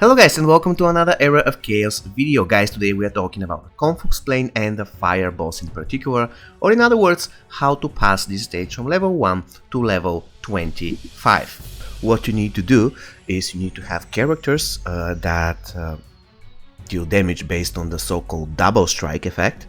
Hello guys and welcome to another Era of Chaos video. Guys, today we are talking about the Conflux plane and the fire boss in particular, or in other words, how to pass this stage from level 1 to level 25. What you need to do is you need to have characters that deal damage based on the so-called double strike effect,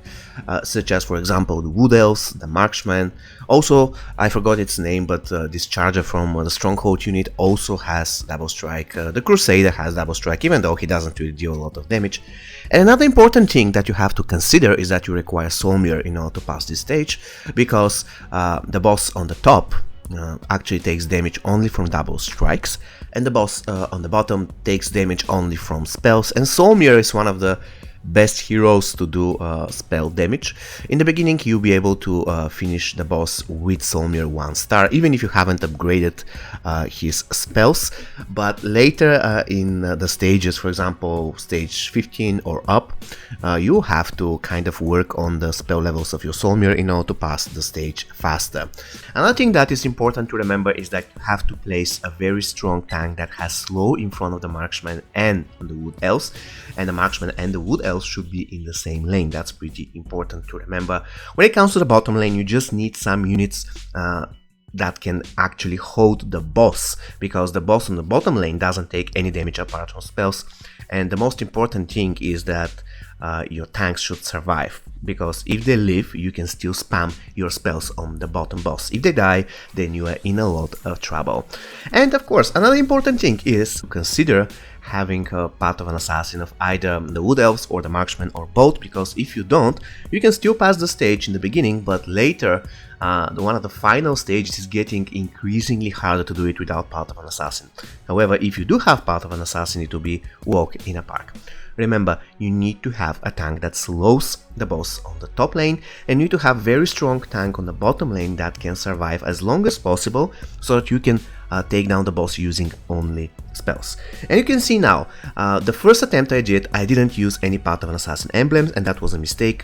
such as for example the Wood Elves, the Marksman. Also, I forgot its name, but this Charger from the Stronghold unit also has double strike. The Crusader has double strike, even though he doesn't really deal a lot of damage. And another important thing that you have to consider is that you require Soul Mirror in order to pass this stage, because the boss on the top actually takes damage only from double strikes, and the boss on the bottom takes damage only from spells, and Soul Mirror is one of the best heroes to do spell damage. In the beginning you'll be able to finish the boss with Soul Mirror 1 star, even if you haven't upgraded his spells, but later in the stages, for example stage 15 or up, you have to kind of work on the spell levels of your Soul Mirror in order to pass the stage faster. Another thing that is important to remember is that you have to place a very strong tank that has slow in front of the Marksman and the Wood Elves, and the Marksman and the Wood Elves should be in the same lane. That's pretty important to remember. When it comes to the bottom lane, you just need some units that can actually hold the boss, because the boss on the bottom lane doesn't take any damage apart from spells, and the most important thing is that your tanks should survive, because if they live you can still spam your spells on the bottom boss. If they die, then you are in a lot of trouble. And of course, another important thing is to consider having a part of an assassin of either the Wood Elves or the Marksman, or both, because if you don't, you can still pass the stage in the beginning, but later one of the final stages is getting increasingly harder to do it without part of an assassin. However, if you do have part of an assassin, it will be walk in a park. Remember, you need to have a tank that slows the boss on the top lane, and you need to have very strong tank on the bottom lane that can survive as long as possible, so that you can take down the boss using only spells. And you can see now, the first attempt I did, I didn't use any part of an assassin emblems, and that was a mistake.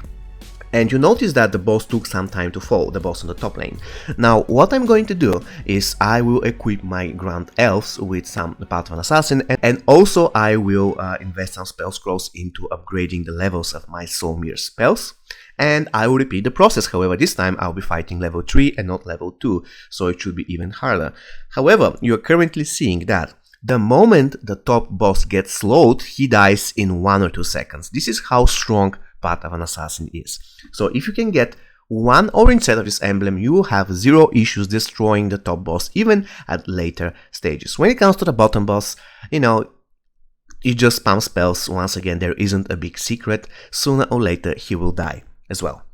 And you notice that the boss took some time to fall, the boss on the top lane. Now, what I'm going to do is I will equip my Grand Elves with some part of an assassin, and also I will invest some spell scrolls into upgrading the levels of my Soul Mirror spells. And I will repeat the process. However, this time I'll be fighting level 3 and not level 2, so it should be even harder. However, you are currently seeing that the moment the top boss gets slowed, he dies in 1 or 2 seconds. This is how strong part of an assassin is. So if you can get one orange set of this emblem, you will have zero issues destroying the top boss, even at later stages. When it comes to the bottom boss, you know, you just spam spells. Once again, there isn't a big secret. Sooner or later he will die as well.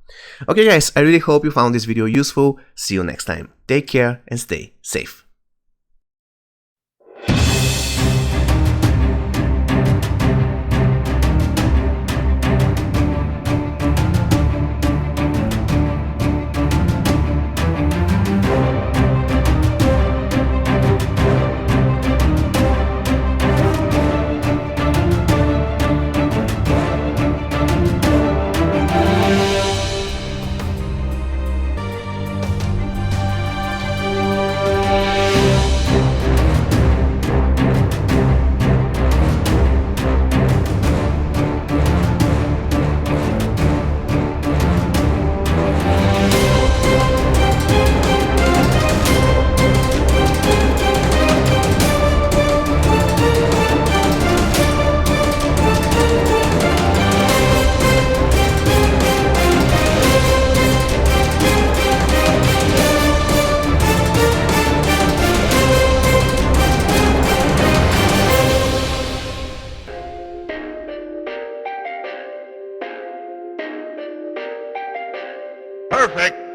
Okay guys, I really hope you found this video useful. See you next time. Take care and stay safe. Perfect.